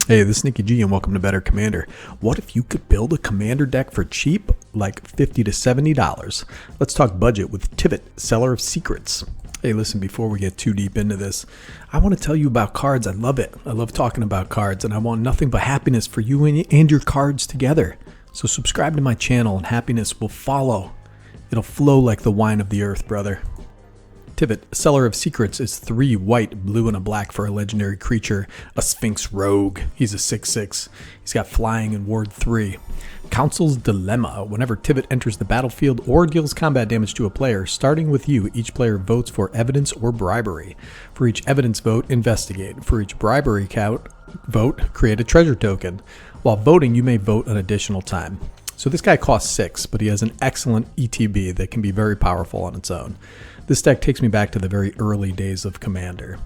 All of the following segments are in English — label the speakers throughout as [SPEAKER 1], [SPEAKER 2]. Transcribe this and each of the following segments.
[SPEAKER 1] Hey, this is Nicky G and welcome to Better Commander. What if you could build a commander deck for cheap, like $50 to $70? Let's talk budget with Tivit, seller of secrets. Hey, listen, before we get too deep into this, I want to tell you about cards. I love it. I love talking about cards, and I want nothing but happiness for you and your cards together. So subscribe to my channel and happiness will follow. It'll flow like the wine of the earth, brother. Tivit, seller of secrets, is 3 white, blue, and a black for a legendary creature, a Sphinx Rogue. He's a 6/6. He's got flying and ward 3. Council's Dilemma. Whenever Tivit enters the battlefield or deals combat damage to a player, starting with you, each player votes for evidence or bribery. For each evidence vote, investigate. For each bribery vote, create a treasure token. While voting, you may vote an additional time. So this guy costs 6, but he has an excellent ETB that can be very powerful on its own. This deck takes me back to the very early days of Commander.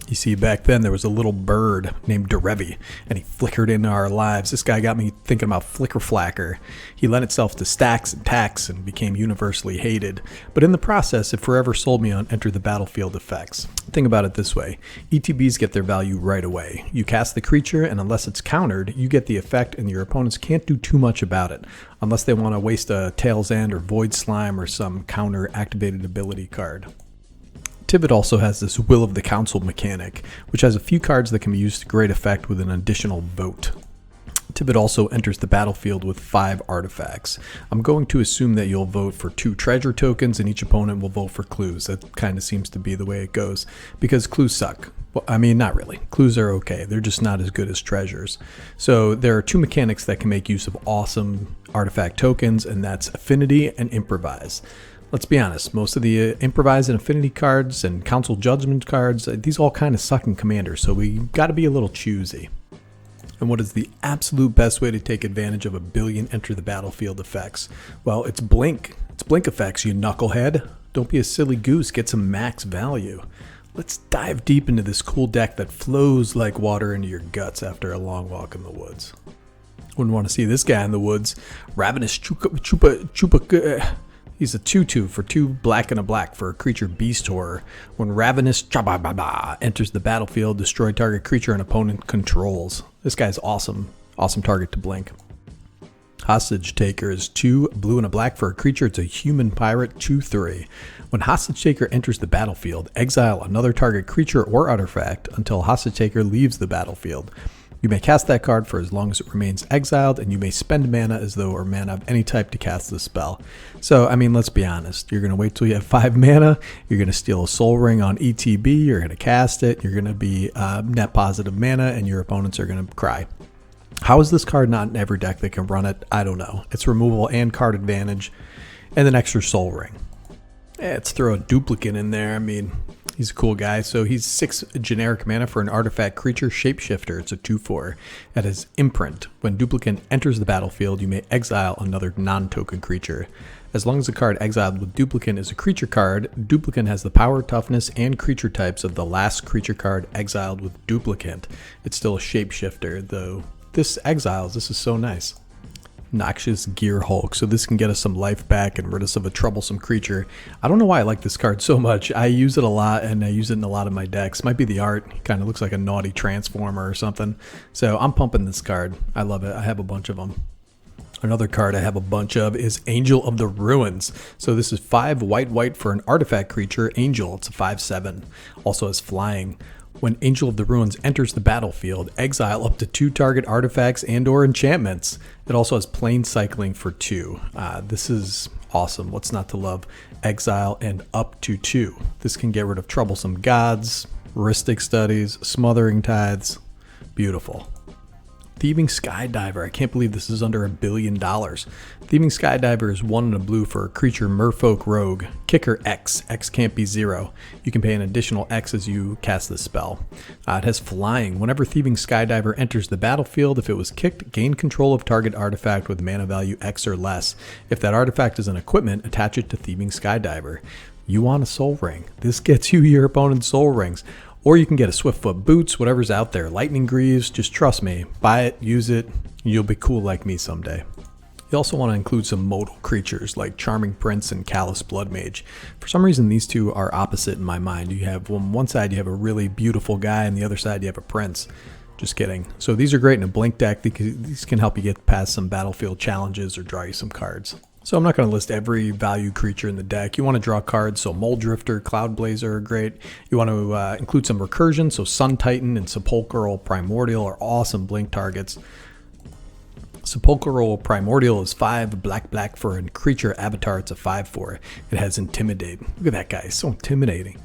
[SPEAKER 1] You see, back then there was a little bird named Derevi, and he flickered into our lives. This guy got me thinking about Flicker Flacker. He lent itself to stacks and tax and became universally hated. But in the process, it forever sold me on enter the battlefield effects. Think about it this way. ETBs get their value right away. You cast the creature, and unless it's countered, you get the effect, and your opponents can't do too much about it, unless they want to waste a Tail's End or Void Slime or some counter-activated ability card. Tivit also has this Will of the Council mechanic, which has a few cards that can be used to great effect with an additional vote. Tivit also enters the battlefield with 5 artifacts. I'm going to assume that you'll vote for 2 treasure tokens and each opponent will vote for clues. That kind of seems to be the way it goes, because clues suck. Well, I mean, not really. Clues are okay. They're just not as good as treasures. So there are 2 mechanics that can make use of awesome artifact tokens, and that's Affinity and Improvise. Let's be honest, most of the Improvise and Affinity cards and Council Judgment cards, these all kind of suck in Commander, so we got to be a little choosy. And what is the absolute best way to take advantage of a billion enter the battlefield effects? Well, it's Blink. It's Blink effects, you knucklehead. Don't be a silly goose, get some max value. Let's dive deep into this cool deck that flows like water into your guts after a long walk in the woods. Wouldn't want to see this guy in the woods. Ravenous Chupa. He's a 2/2 for 2 black and a black for a creature beast horror. When Ravenous enters the battlefield, destroy target creature an opponent controls. This guy's awesome. Awesome target to blink. Hostage Taker is 2 blue and a black for a creature. It's a human pirate 2/3. When Hostage Taker enters the battlefield, exile another target creature or artifact until Hostage Taker leaves the battlefield. You may cast that card for as long as it remains exiled, and you may spend mana as though or mana of any type to cast the spell. So, I mean, let's be honest. You're going to wait till you have 5 mana, you're going to steal a Soul Ring on ETB, you're going to cast it, you're going to be net positive mana, and your opponents are going to cry. How is this card not in every deck that can run it? I don't know. It's removal and card advantage, and an extra Soul Ring. Let's throw a duplicate in there. I mean, he's a cool guy. So he's 6 generic mana for an artifact creature shapeshifter. It's a 2/4. At his imprint, when duplicate enters the battlefield, you may exile another non-token creature. As long as the card exiled with duplicate is a creature card, duplicate has the power, toughness, and creature types of the last creature card exiled with duplicate. It's still a shapeshifter, though this exiles. This is so nice. Noxious Gear Hulk, so this can get us some life back and rid us of a troublesome creature. I don't know why I like this card so much. I use it a lot, and I use it in a lot of my decks. Might be the art. He kind of looks like a naughty transformer or something. So I'm pumping this card. I love it. I have a bunch of them. Another card I have a bunch of is Angel of the Ruins. So this is 5 white for an artifact creature, Angel. It's a 5/7. Also has flying. When Angel of the Ruins enters the battlefield, exile up to 2 target artifacts and or enchantments. It also has plane cycling for 2. This is awesome. What's not to love? Exile and up to 2. This can get rid of troublesome gods, Rhystic Studies, Smothering Tithes. Beautiful. Thieving Skydiver. I can't believe this is under $1 billion. Thieving Skydiver is 1 and a blue for a creature Merfolk Rogue. Kicker X. X can't be 0. You can pay an additional X as you cast this spell. It has flying. Whenever Thieving Skydiver enters the battlefield, if it was kicked, gain control of target artifact with mana value X or less. If that artifact is an equipment, attach it to Thieving Skydiver. You want a Soul Ring. This gets you your opponent's Soul Rings. Or you can get a Swiftfoot Boots, whatever's out there. Lightning Greaves, just trust me. Buy it, use it, you'll be cool like me someday. You also want to include some modal creatures like Charming Prince and Callous Blood Mage. For some reason, these two are opposite in my mind. You have on one side, you have a really beautiful guy, and the other side, you have a prince. Just kidding. So these are great in a blink deck. These can help you get past some battlefield challenges or draw you some cards. So I'm not going to list every value creature in the deck. You want to draw cards, so Mole Drifter, Cloud Blazer are great. You want to include some recursion, so Sun Titan and Sepulchral Primordial are awesome blink targets. Sepulchral Primordial is 5 black for a creature avatar. It's a 5/4. It has Intimidate. Look at that guy, it's so intimidating.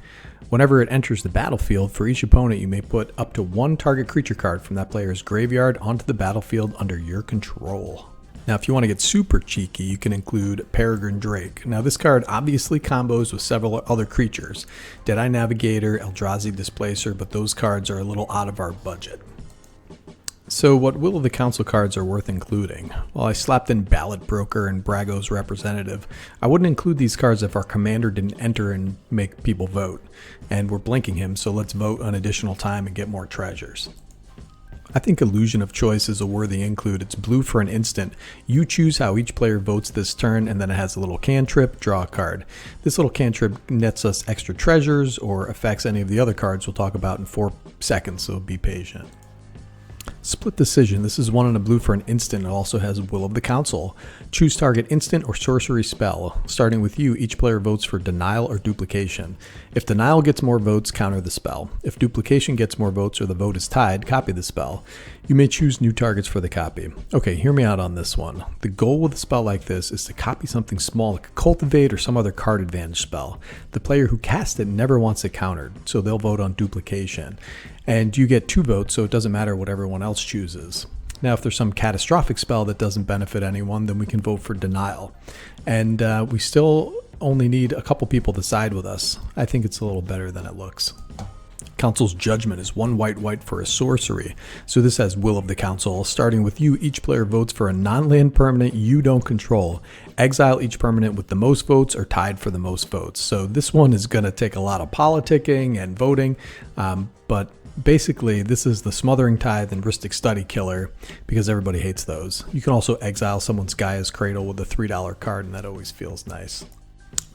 [SPEAKER 1] Whenever it enters the battlefield, for each opponent, you may put up to 1 target creature card from that player's graveyard onto the battlefield under your control. Now, if you want to get super cheeky, you can include Peregrine Drake. Now, this card obviously combos with several other creatures. Deadeye Navigator, Eldrazi Displacer, but those cards are a little out of our budget. So what Will of the Council cards are worth including? Well, I slapped in Ballot Broker and Brago's Representative. I wouldn't include these cards if our commander didn't enter and make people vote. And we're blinking him, so let's vote an additional time and get more treasures. I think Illusion of Choice is a worthy include. It's blue for an instant. You choose how each player votes this turn, and then it has a little cantrip, draw a card. This little cantrip nets us extra treasures or affects any of the other cards we'll talk about in 4 seconds, so be patient. Split Decision. This is 1 and a blue for an instant. It also has Will of the Council. Choose target instant or sorcery spell. Starting with you, each player votes for Denial or Duplication. If Denial gets more votes, counter the spell. If Duplication gets more votes or the vote is tied, copy the spell. You may choose new targets for the copy. Okay, hear me out on this one. The goal with a spell like this is to copy something small like a Cultivate or some other card advantage spell. The player who casts it never wants it countered, so they'll vote on Duplication. And you get 2 votes, so it doesn't matter what everyone else chooses. Now, if there's some catastrophic spell that doesn't benefit anyone, then we can vote for Denial. And we still only need a couple people to side with us. I think it's a little better than it looks. Council's Judgment is 1 white for a sorcery. So this has Will of the Council. Starting with you, each player votes for a non-land permanent you don't control. Exile each permanent with the most votes or tied for the most votes. So this one is going to take a lot of politicking and voting, but basically this is the Smothering Tithe and Rhystic Study killer because everybody hates those. You can also exile someone's Gaia's Cradle with a $3 card, and that always feels nice.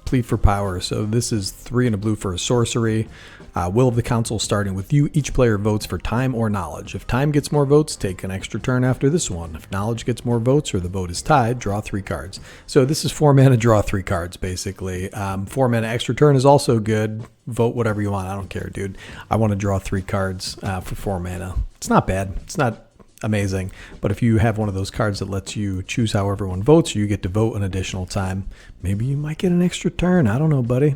[SPEAKER 1] Plead for Power. So this is 3 and a blue for a sorcery. Will of the Council. Starting with you, each player votes for Time or Knowledge. If Time gets more votes, take an extra turn after this one. If Knowledge gets more votes or the vote is tied, draw 3 cards. So this is 4 mana, draw 3 cards basically. 4 mana extra turn is also good. Vote whatever you want. I don't care, dude. I want to draw 3 cards for 4 mana. It's not bad. It's not amazing, but if you have one of those cards that lets you choose how everyone votes, or you get to vote an additional time, maybe you might get an extra turn. I don't know, buddy.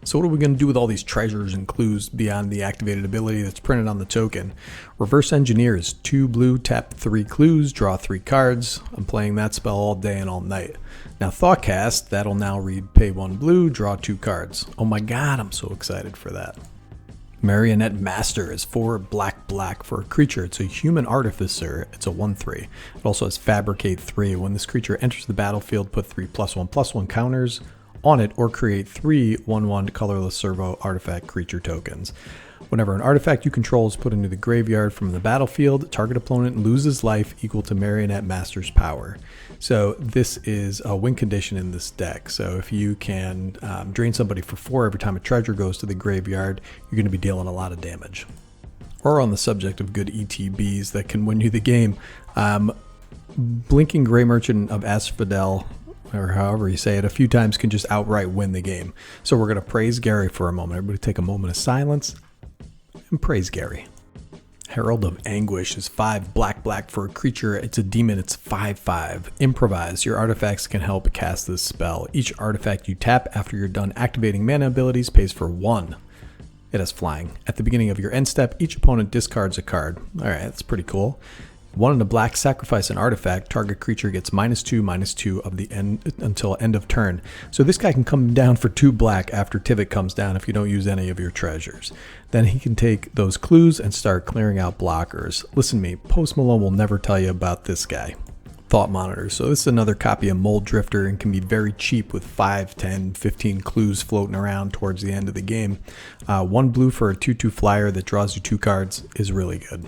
[SPEAKER 1] So what are we going to do with all these treasures and clues beyond the activated ability that's printed on the token? Reverse Engineer is 2 blue, tap 3 clues, draw 3 cards. I'm playing that spell all day and all night. Now Thoughtcast, that'll now read pay 1 blue, draw 2 cards. Oh my god, I'm so excited for that. Marionette Master is 4 black for a creature. It's a human artificer. It's a 1/3. It also has Fabricate 3. When this creature enters the battlefield, put 3 +1/+1 counters on it or create 3 1/1 colorless servo artifact creature tokens. Whenever an artifact you control is put into the graveyard from the battlefield, target opponent loses life equal to Marionette Master's power. So this is a win condition in this deck. So if you can drain somebody for 4 every time a treasure goes to the graveyard, you're going to be dealing a lot of damage. Or on the subject of good ETBs that can win you the game, Blinking Grey Merchant of Asphodel, or however you say it, a few times can just outright win the game. So we're going to praise Gary for a moment. Everybody take a moment of silence and praise Gary. Herald of Anguish is 5 black for a creature. It's a demon. It's 5/5. Improvise. Your artifacts can help cast this spell. Each artifact you tap after you're done activating mana abilities pays for 1. It has flying. At the beginning of your end step, each opponent discards a card. Alright, that's pretty cool. 1 and a black, sacrifice an artifact. Target creature gets -2/-2 of the end until end of turn. So this guy can come down for 2 black after Tivit comes down if you don't use any of your treasures. Then he can take those clues and start clearing out blockers. Listen to me, Post Malone will never tell you about this guy. Thought Monitor. So this is another copy of Mole Drifter and can be very cheap with 5, 10, 15 clues floating around towards the end of the game. 1 blue for a 2/2 flyer that draws you 2 cards is really good.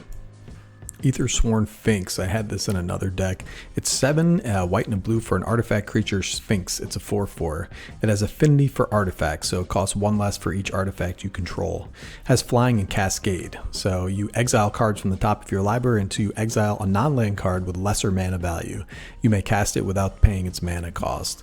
[SPEAKER 1] Ethersworn Sphinx. I had this in another deck. It's 7 white and a blue for an artifact creature Sphinx. It's a 4/4. It has affinity for artifacts, so it costs 1 less for each artifact you control. It has flying and cascade, so you exile cards from the top of your library until you exile a non-land card with lesser mana value. You may cast it without paying its mana cost.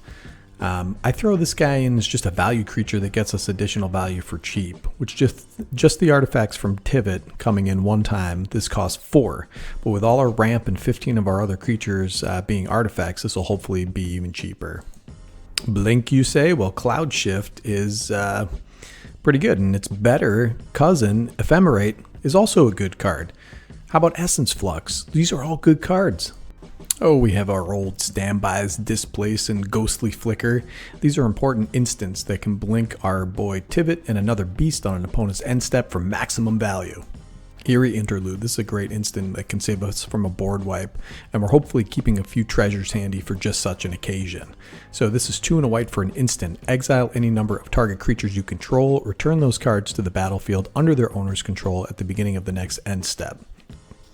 [SPEAKER 1] I throw this guy in as just a value creature that gets us additional value for cheap, which just the artifacts from Tivit coming in one time, this costs 4. But with all our ramp and 15 of our other creatures being artifacts, this will hopefully be even cheaper. Blink, you say? Well, Cloud Shift is pretty good, and its better cousin, Ephemerate, is also a good card. How about Essence Flux? These are all good cards. Oh, we have our old standbys, Displace and Ghostly Flicker. These are important instants that can blink our boy Tivit and another beast on an opponent's end step for maximum value. Eerie Interlude. This is a great instant that can save us from a board wipe, and we're hopefully keeping a few treasures handy for just such an occasion. So this is 2 and a white for an instant. Exile any number of target creatures you control. Return those cards to the battlefield under their owner's control at the beginning of the next end step.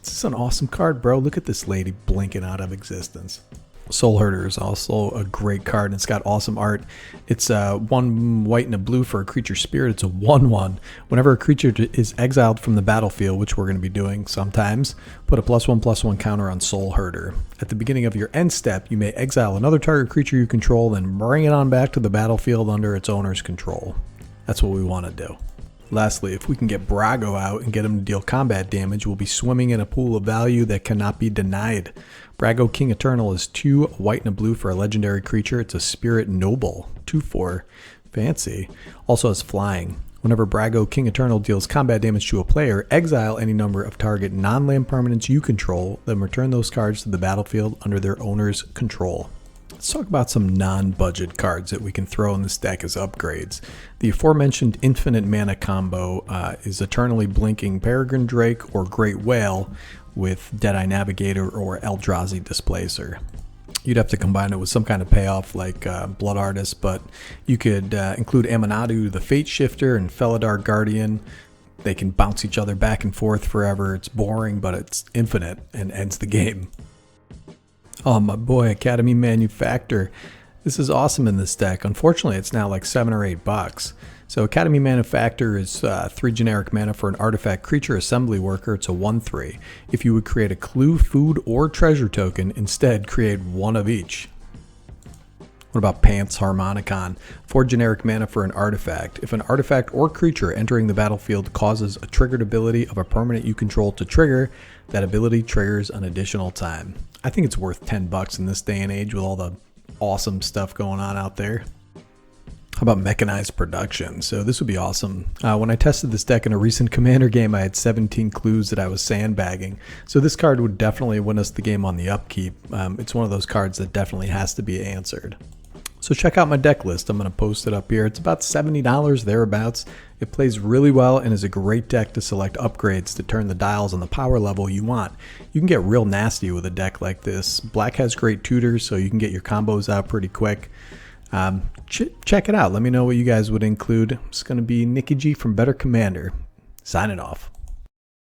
[SPEAKER 1] This is an awesome card, bro. Look at this lady blinking out of existence. Soul Herder is also a great card, and it's got awesome art. It's 1 white and a blue for a creature spirit. It's a 1/1. Whenever a creature is exiled from the battlefield, which we're going to be doing sometimes, put a +1/+1 counter on Soul Herder. At the beginning of your end step, you may exile another target creature you control, then bring it on back to the battlefield under its owner's control. That's what we want to do. Lastly, if we can get Brago out and get him to deal combat damage, we'll be swimming in a pool of value that cannot be denied. Brago King Eternal is 2 white and a blue for a legendary creature. It's a Spirit Noble, 2/4. Fancy. Also has flying. Whenever Brago King Eternal deals combat damage to a player, exile any number of target non-land permanents you control, then return those cards to the battlefield under their owner's control. Let's talk about some non-budget cards that we can throw in this deck as upgrades. The aforementioned infinite mana combo is Eternally Blinking Peregrine Drake or Great Whale with Deadeye Navigator or Eldrazi Displacer. You'd have to combine it with some kind of payoff like Blood Artist, but you could include Amanadu the Fate Shifter and Felidar Guardian. They can bounce each other back and forth forever. It's boring, but it's infinite and ends the game. Oh, my boy, Academy Manufactor. This is awesome in this deck. Unfortunately, it's now like $7 or $8. So Academy Manufactor is 3 generic mana for an artifact creature assembly worker. It's a 1/3. If you would create a clue, food, or treasure token, instead create 1 of each. What about Pants Harmonicon? 4 generic mana for an artifact. If an artifact or creature entering the battlefield causes a triggered ability of a permanent you control to trigger, that ability triggers an additional time. I think it's worth $10 in this day and age with all the awesome stuff going on out there. How about Mechanized Production? So this would be awesome. When I tested this deck in a recent Commander game, I had 17 clues that I was sandbagging. So this card would definitely win us the game on the upkeep. It's one of those cards that definitely has to be answered. So check out my deck list. I'm going to post it up here. It's about $70 thereabouts. It plays really well and is a great deck to select upgrades to turn the dials on the power level you want. You can get real nasty with a deck like this. Black has great tutors, so you can get your combos out pretty quick. Check it out. Let me know what you guys would include. It's going to be Nicky G from Better Commander. Signing off.